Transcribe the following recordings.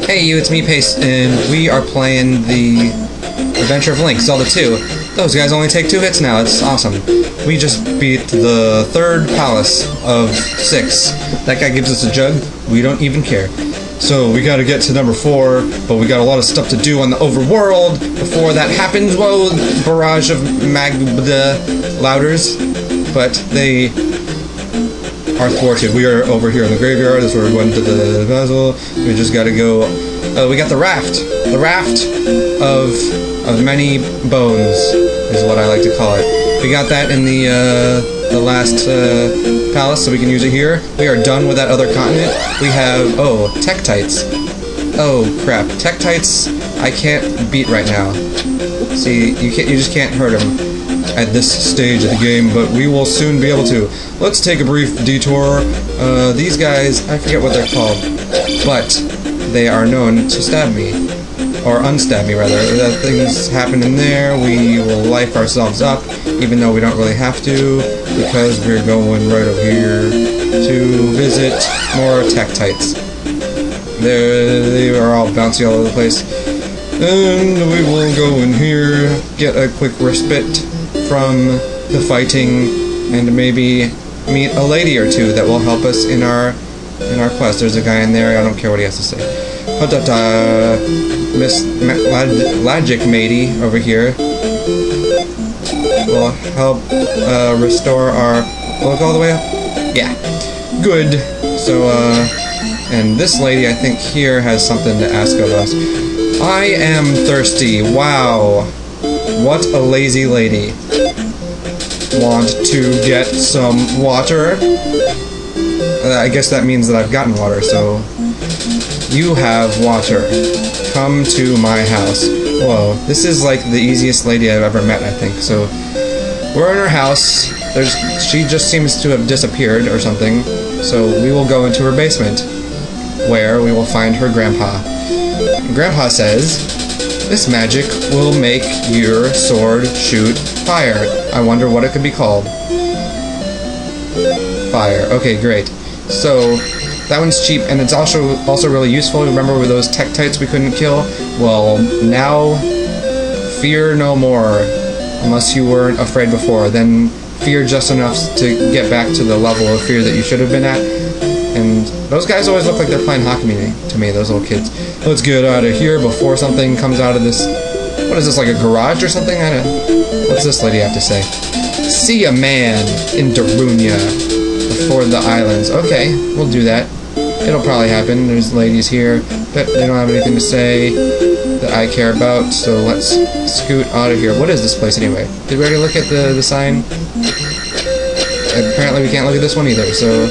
Hey you, it's me, Pace, and we are playing the Adventure of Link, Zelda 2. Those guys only take 2 hits now, it's awesome. We just beat the 3rd palace of 6. That guy gives us a jug, we don't even care. So we gotta get to number 4, but we got a lot of stuff to do on the Overworld before that happens. Whoa, barrage of louders, but they are thwarted. We are over here in the graveyard. That's where we're going to the vessel. We just gotta go. We got the raft. The raft of many bones is what I like to call it. We got that in the last palace, so we can use it here. We are done with that other continent. We have Tektites. Oh crap, Tektites I can't beat right now. See, you just can't hurt them at this stage of the game, but we will soon be able to. Let's take a brief detour. These guys, I forget what they're called, but they are known to stab me. Or unstab me, rather. That things happen in there, we will life ourselves up, even though we don't really have to, because we're going right over here to visit more Tektites. They are all bouncy all over the place. And we will go in here, get a quick respite from the fighting, and maybe meet a lady or two that will help us in our quest. There's a guy in there, I don't care what he has to say. Miss Logic Matey over here will help restore our... Will it go all the way up? Yeah. Good. So, and this lady, I think, here has something to ask of us. I am thirsty. Wow. What a lazy lady. Want to get some water? I guess that means that I've gotten water, so... You have water. Come to my house. Whoa, this is like the easiest lady I've ever met, I think. So, we're in her house. She just seems to have disappeared or something. So, we will go into her basement, where we will find her grandpa. Grandpa says, this magic will make your sword shoot fire. I wonder what it could be called. Fire. Okay, great. So, that one's cheap, and it's also really useful. Remember with those Tektites we couldn't kill? Well, now, fear no more. Unless you weren't afraid before. Then fear just enough to get back to the level of fear that you should have been at. And those guys always look like they're playing hockey to me, those little kids. Let's get out of here before something comes out of this... What is this, like a garage or something? What's this lady have to say? See a man in Darunia before the islands. Okay, we'll do that. It'll probably happen. There's ladies here, but they don't have anything to say that I care about, so let's scoot out of here. What is this place anyway? Did we already look at the sign? Apparently we can't look at this one either, so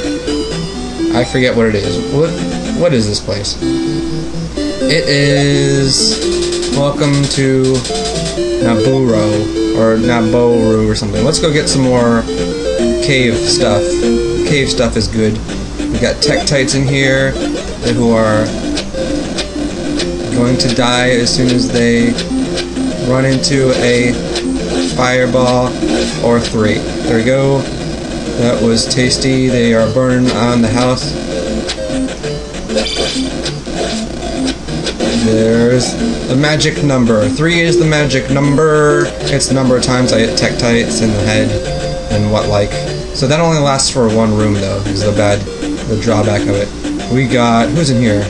I forget what it is. What is this place? It is... Welcome to Naburo, or Naboru or something. Let's go get some more cave stuff. Cave stuff is good. We got Tektites in here who are going to die as soon as they run into a fireball or 3. There we go. That was tasty. They are burning on the house. There's the magic number. 3 is the magic number. It's the number of times I hit Tektites in the head and what like. So that only lasts for 1 room though, is the drawback of it. We got... Who's in here?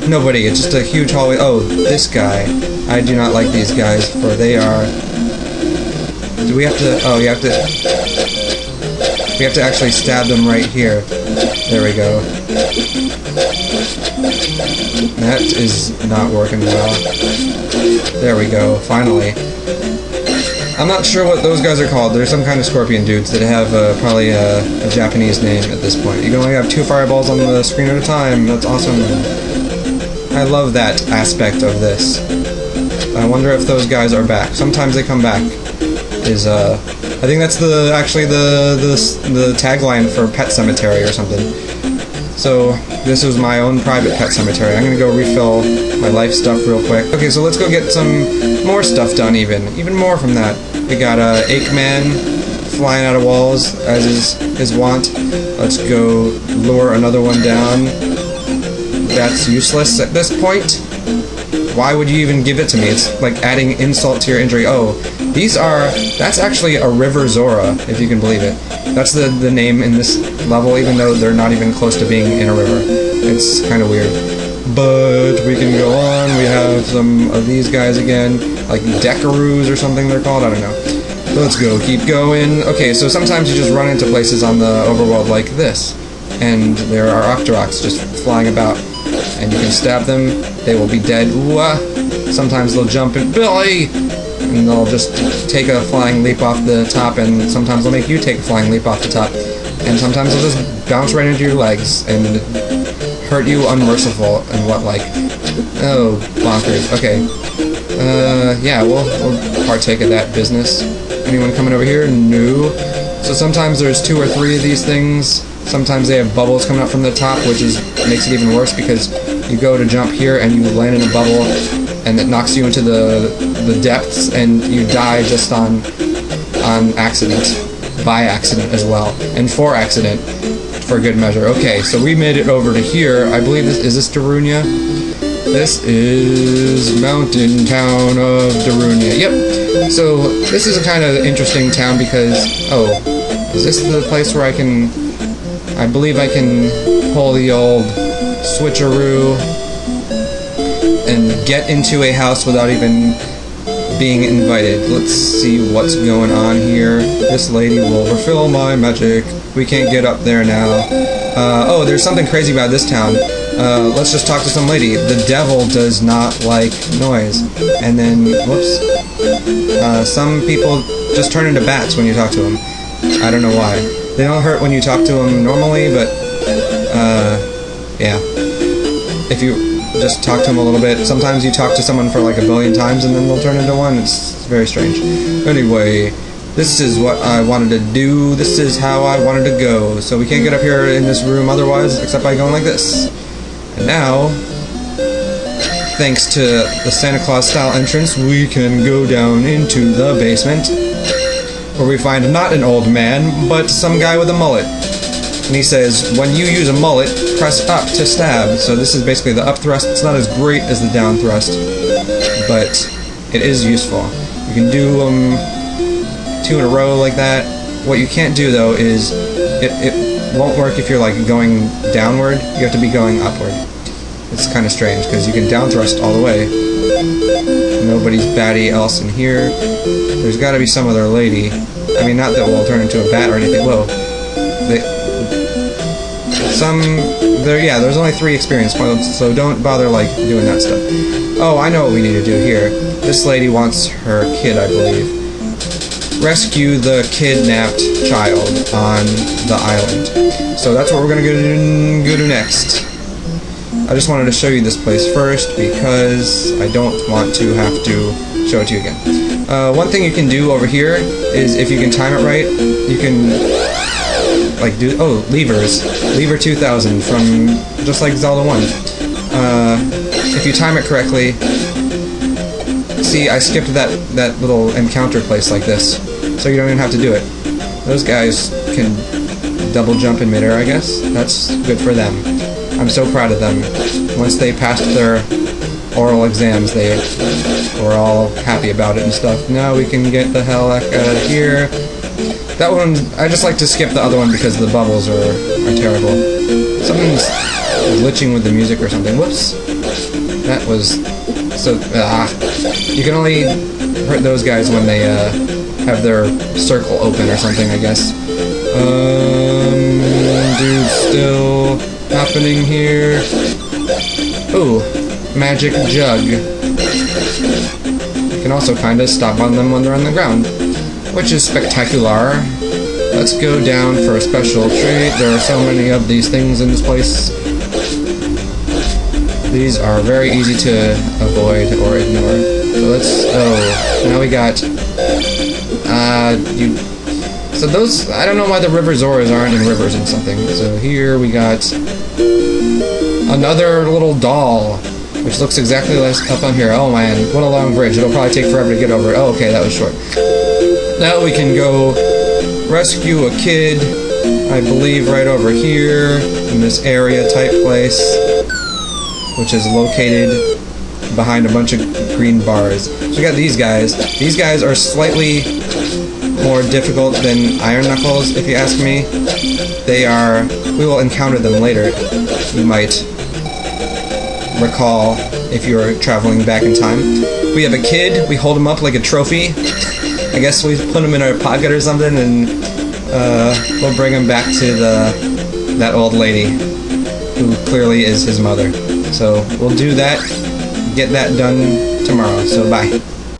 Nobody. It's just a huge hallway. Oh, this guy. I do not like these guys, for they are... Do we have to... Oh, you have to... We have to actually stab them right here. There we go. That is not working well. There we go, finally. I'm not sure what those guys are called. They're some kind of scorpion dudes that have probably a Japanese name at this point. You can only have 2 fireballs on the screen at a time. That's awesome. I love that aspect of this. I wonder if those guys are back. Sometimes they come back. I think that's actually the tagline for Pet Cemetery or something. So, this was my own private pet cemetery. I'm gonna go refill my life stuff real quick. Okay, so let's go get some more stuff done even more from that. We got Aikman flying out of walls, as is his wont. Let's go lure another one down. that's useless at this point. Why would you even give it to me? It's like adding insult to your injury. Oh, that's actually a River Zora, if you can believe it. That's the name in this level, even though they're not even close to being in a river. It's kind of weird. But we can go on. We have some of these guys again, like Decaroos or something they're called, I don't know. Let's go, keep going. Okay, so sometimes you just run into places on the overworld like this, and there are Octoroks just flying about, and you can stab them, they will be dead. Ooh, sometimes they'll jump in, Billy! And they'll just take a flying leap off the top, and sometimes they'll make you take a flying leap off the top, and sometimes they'll just bounce right into your legs and hurt you unmerciful and what like. Oh, bonkers. Okay. Yeah, we'll partake of that business. Anyone coming over here? No. So sometimes there's 2 or 3 of these things. Sometimes they have bubbles coming up from the top, which makes it even worse because you go to jump here and you land in a bubble and it knocks you into the depths and you die just on accident. By accident as well. And for accident. For good measure. Okay, so we made it over to here. I believe is this Darunia? This is Mountain Town of Darunia. Yep. So this is a kind of interesting town because, oh, is this the place where I believe I can pull the old switcheroo and get into a house without even being invited. Let's see what's going on here. This lady will refill my magic. We can't get up there now. Oh, there's something crazy about this town. Let's just talk to some lady. The devil does not like noise. And then, whoops. Some people just turn into bats when you talk to them. I don't know why. They don't hurt when you talk to them normally, but, yeah. If you just talk to them a little bit. Sometimes you talk to someone for like 1 billion times and then they'll turn into one. It's very strange. Anyway, this is what I wanted to do. This is how I wanted to go. So we can't get up here in this room otherwise, except by going like this. And now, thanks to the Santa Claus style entrance, we can go down into the basement, where we find not an old man, but some guy with a mullet. And he says, when you use a mullet, press up to stab. So this is basically the up thrust. It's not as great as the down thrust, but it is useful. You can do 2 in a row like that. What you can't do though is, it won't work if you're like going downward. You have to be going upward. It's kind of strange, because you can down thrust all the way. Nobody's Batty else in here. There's got to be some other lady. I mean, not that we'll turn into a bat or anything. Whoa. Yeah, there's only 3 experience points, so don't bother, like, doing that stuff. Oh, I know what we need to do here. This lady wants her kid, I believe. Rescue the kidnapped child on the island. So that's what we're gonna go do next. I just wanted to show you this place first, because I don't want to have to show it to you again. One thing you can do over here is, if you can time it right, you can like do, oh, levers. Lever 2000 from just like Zelda 1. If you time it correctly, see, I skipped that little encounter place like this, so you don't even have to do it. Those guys can double jump in midair, I guess. That's good for them. I'm so proud of them. Once they passed their oral exams, they were all happy about it and stuff. Now we can get the hell out of here. That one, I just like to skip the other one because the bubbles are terrible. Something's glitching with the music or something. Whoops. That was so... You can only hurt those guys when they have their circle open or something, I guess. Dude, still happening here. Ooh, magic jug. You can also kind of stop on them when they're on the ground, which is spectacular. Let's go down for a special treat. There are so many of these things in this place. These are very easy to avoid or ignore. So let's, oh, now we got, so those, I don't know why the River Zoras aren't in rivers and something. So here we got another little doll, which looks exactly like up on here. Oh man, what a long bridge. It'll probably take forever to get over it. Oh, okay, that was short. Now we can go rescue a kid, I believe right over here, in this area type place. which is located behind a bunch of green bars. So we got these guys. These guys are slightly more difficult than Iron Knuckles, if you ask me. We will encounter them later. You might recall if you're traveling back in time. We have a kid, we hold him up like a trophy. I guess we put him in our pocket or something, and we'll bring him back to that old lady, who clearly is his mother. So we'll do that, get that done tomorrow. So bye.